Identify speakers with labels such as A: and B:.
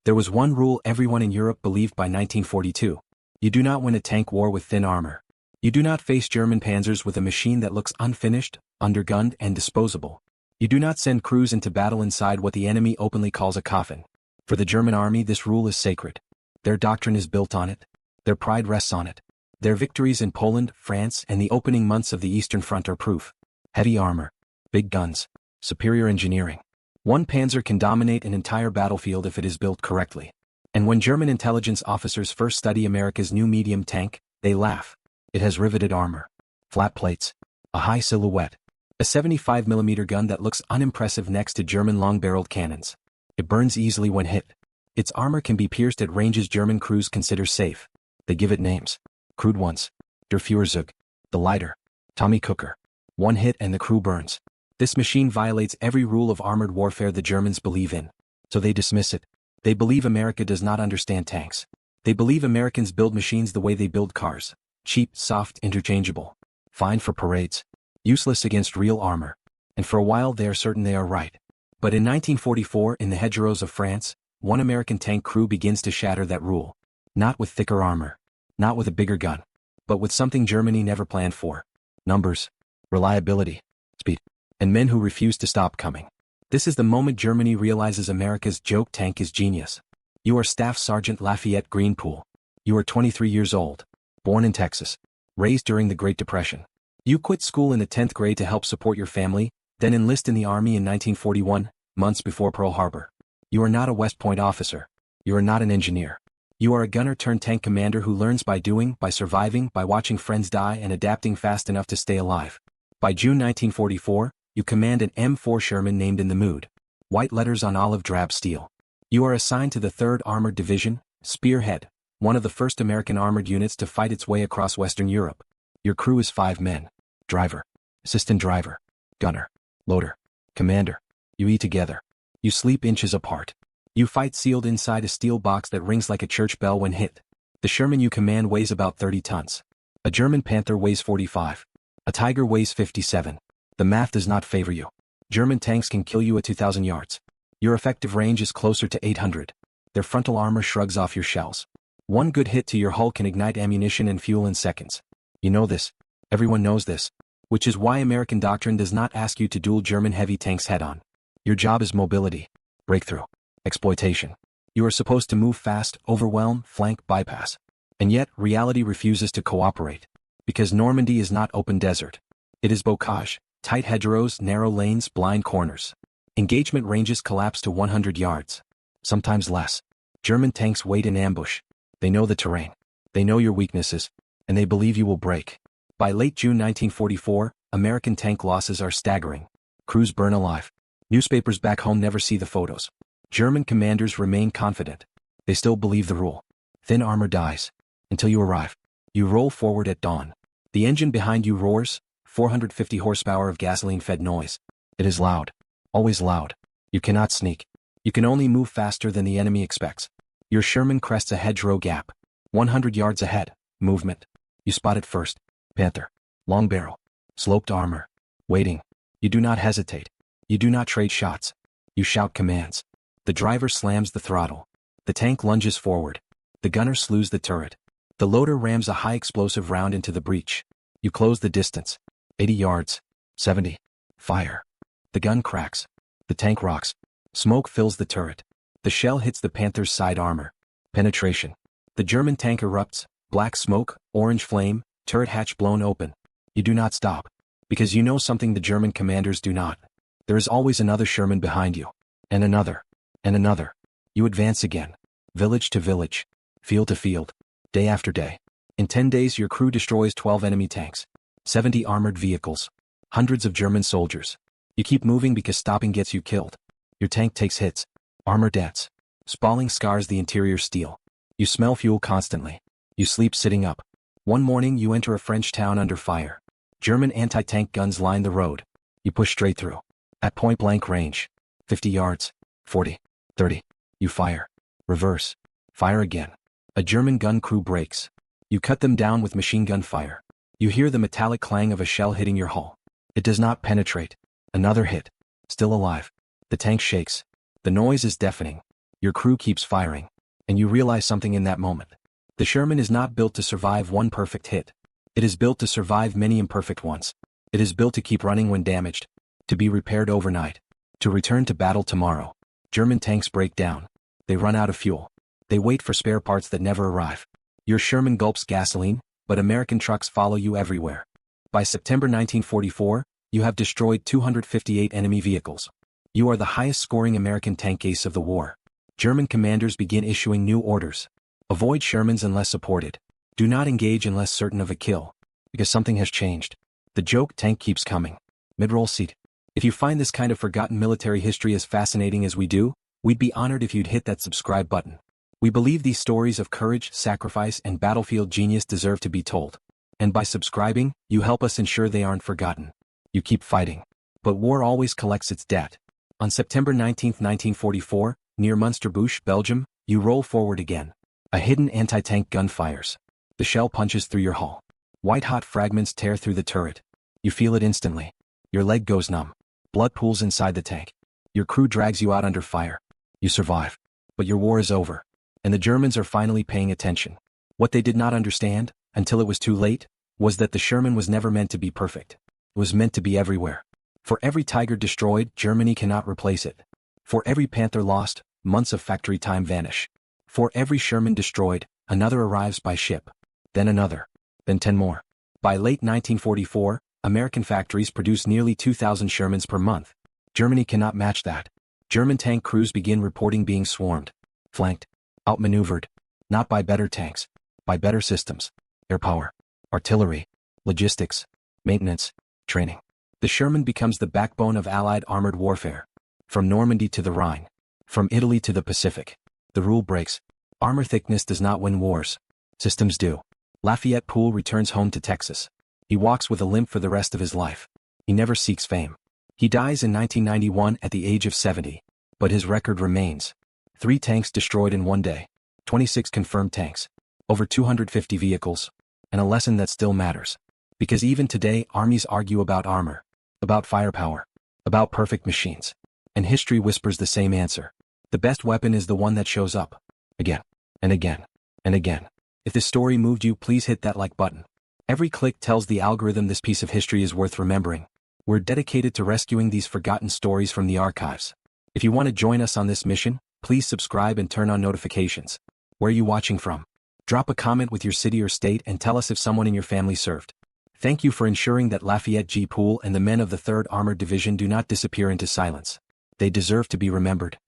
A: There was one rule everyone in Europe believed by 1942. You do not win a tank war with thin armor. You do not face German panzers with a machine that looks unfinished, undergunned, and disposable. You do not send crews into battle inside what the enemy openly calls a coffin. For the German army, this rule is sacred. Their doctrine is built on it. Their pride rests on it. Their victories in Poland, France, and the opening months of the Eastern Front are proof. Heavy armor, big guns, superior engineering. One panzer can dominate an entire battlefield if it is built correctly. And when German intelligence officers first study America's new medium tank, they laugh. It has riveted armor, flat plates, a high silhouette, a 75mm gun that looks unimpressive next to German long-barreled cannons. It burns easily when hit. Its armor can be pierced at ranges German crews consider safe. They give it names. Crude ones. Der Führerzug. The lighter. Tommy Cooker. One hit and the crew burns. This machine violates every rule of armored warfare the Germans believe in. So they dismiss it. They believe America does not understand tanks. They believe Americans build machines the way they build cars. Cheap, soft, interchangeable. Fine for parades. Useless against real armor. And for a while they are certain they are right. But in 1944, in the hedgerows of France, one American tank crew begins to shatter that rule. Not with thicker armor. Not with a bigger gun. But with something Germany never planned for. Numbers. Reliability. Speed. And men who refuse to stop coming. This is the moment Germany realizes America's joke tank is genius. You are Staff Sergeant Lafayette Greenpool. You are 23 years old. Born in Texas. Raised during the Great Depression. You quit school in the 10th grade to help support your family, then enlist in the Army in 1941, months before Pearl Harbor. You are not a West Point officer. You are not an engineer. You are a gunner-turned-tank commander who learns by doing, by surviving, by watching friends die and adapting fast enough to stay alive. By June 1944, you command an M4 Sherman named In the Mood. White letters on olive drab steel. You are assigned to the 3rd Armored Division, Spearhead, one of the first American armored units to fight its way across Western Europe. Your crew is 5 men. Driver. Assistant driver. Gunner. Loader. Commander. You eat together. You sleep inches apart. You fight sealed inside a steel box that rings like a church bell when hit. The Sherman you command weighs about 30 tons. A German Panther weighs 45. A Tiger weighs 57. The math does not favor you. German tanks can kill you at 2,000 yards. Your effective range is closer to 800. Their frontal armor shrugs off your shells. One good hit to your hull can ignite ammunition and fuel in seconds. You know this. Everyone knows this. Which is why American doctrine does not ask you to duel German heavy tanks head-on. Your job is mobility. Breakthrough. Exploitation. You are supposed to move fast, overwhelm, flank, bypass. And yet, reality refuses to cooperate. Because Normandy is not open desert. It is bocage, tight hedgerows, narrow lanes, blind corners. Engagement ranges collapse to 100 yards. Sometimes less. German tanks wait in ambush. They know the terrain. They know your weaknesses. And they believe you will break. By late June 1944, American tank losses are staggering. Crews burn alive. Newspapers back home never see the photos. German commanders remain confident. They still believe the rule. Thin armor dies. Until you arrive. You roll forward at dawn. The engine behind you roars, 450 horsepower of gasoline-fed noise. It is loud. Always loud. You cannot sneak. You can only move faster than the enemy expects. Your Sherman crests a hedgerow gap. 100 yards ahead. Movement. You spot it first. Panther. Long barrel. Sloped armor. Waiting. You do not hesitate. You do not trade shots. You shout commands. The driver slams the throttle. The tank lunges forward. The gunner slews the turret. The loader rams a high-explosive round into the breech. You close the distance. 80 yards. 70. Fire. The gun cracks. The tank rocks. Smoke fills the turret. The shell hits the Panther's side armor. Penetration. The German tank erupts. Black smoke, orange flame, turret hatch blown open. You do not stop. Because you know something the German commanders do not. There is always another Sherman behind you. And another. And another. You advance again. Village to village. Field to field. Day after day. In 10 days your crew destroys 12 enemy tanks. 70 armored vehicles. Hundreds of German soldiers. You keep moving because stopping gets you killed. Your tank takes hits. Armor dents. Spalling scars the interior steel. You smell fuel constantly. You sleep sitting up. One morning you enter a French town under fire. German anti-tank guns line the road. You push straight through. At point-blank range. 50 yards. 40. 30. You fire. Reverse. Fire again. A German gun crew breaks. You cut them down with machine gun fire. You hear the metallic clang of a shell hitting your hull. It does not penetrate. Another hit. Still alive. The tank shakes. The noise is deafening. Your crew keeps firing. And you realize something in that moment. The Sherman is not built to survive one perfect hit. It is built to survive many imperfect ones. It is built to keep running when damaged, to be repaired overnight, to return to battle tomorrow. German tanks break down. They run out of fuel. They wait for spare parts that never arrive. Your Sherman gulps gasoline, but American trucks follow you everywhere. By September 1944, you have destroyed 258 enemy vehicles. You are the highest-scoring American tank ace of the war. German commanders begin issuing new orders. Avoid Shermans unless supported. Do not engage unless certain of a kill. Because something has changed. The joke tank keeps coming. Mid-roll seat. If you find this kind of forgotten military history as fascinating as we do, we'd be honored if you'd hit that subscribe button. We believe these stories of courage, sacrifice, and battlefield genius deserve to be told. And by subscribing, you help us ensure they aren't forgotten. You keep fighting. But war always collects its debt. On September 19, 1944, near Münsterbusch, Belgium, you roll forward again. A hidden anti-tank gun fires. The shell punches through your hull. White-hot fragments tear through the turret. You feel it instantly. Your leg goes numb. Blood pools inside the tank. Your crew drags you out under fire. You survive. But your war is over. And the Germans are finally paying attention. What they did not understand, until it was too late, was that the Sherman was never meant to be perfect. It was meant to be everywhere. For every Tiger destroyed, Germany cannot replace it. For every Panther lost, months of factory time vanish. For every Sherman destroyed, another arrives by ship. Then another. Then 10 more. By late 1944, American factories produce nearly 2,000 Shermans per month. Germany cannot match that. German tank crews begin reporting being swarmed, flanked, outmaneuvered, not by better tanks, by better systems, air power, artillery, logistics, maintenance, training. The Sherman becomes the backbone of Allied armored warfare. From Normandy to the Rhine, from Italy to the Pacific. The rule breaks. Armor thickness does not win wars. Systems do. Lafayette Poole returns home to Texas. He walks with a limp for the rest of his life. He never seeks fame. He dies in 1991 at the age of 70. But his record remains. 3 tanks destroyed in one day. 26 confirmed tanks. Over 250 vehicles. And a lesson that still matters. Because even today, armies argue about armor. About firepower. About perfect machines. And history whispers the same answer. The best weapon is the one that shows up. Again. And again. And again. If this story moved you, please hit that like button. Every click tells the algorithm this piece of history is worth remembering. We're dedicated to rescuing these forgotten stories from the archives. If you want to join us on this mission, please subscribe and turn on notifications. Where are you watching from? Drop a comment with your city or state and tell us if someone in your family served. Thank you for ensuring that Lafayette G. Poole and the men of the 3rd Armored Division do not disappear into silence. They deserve to be remembered.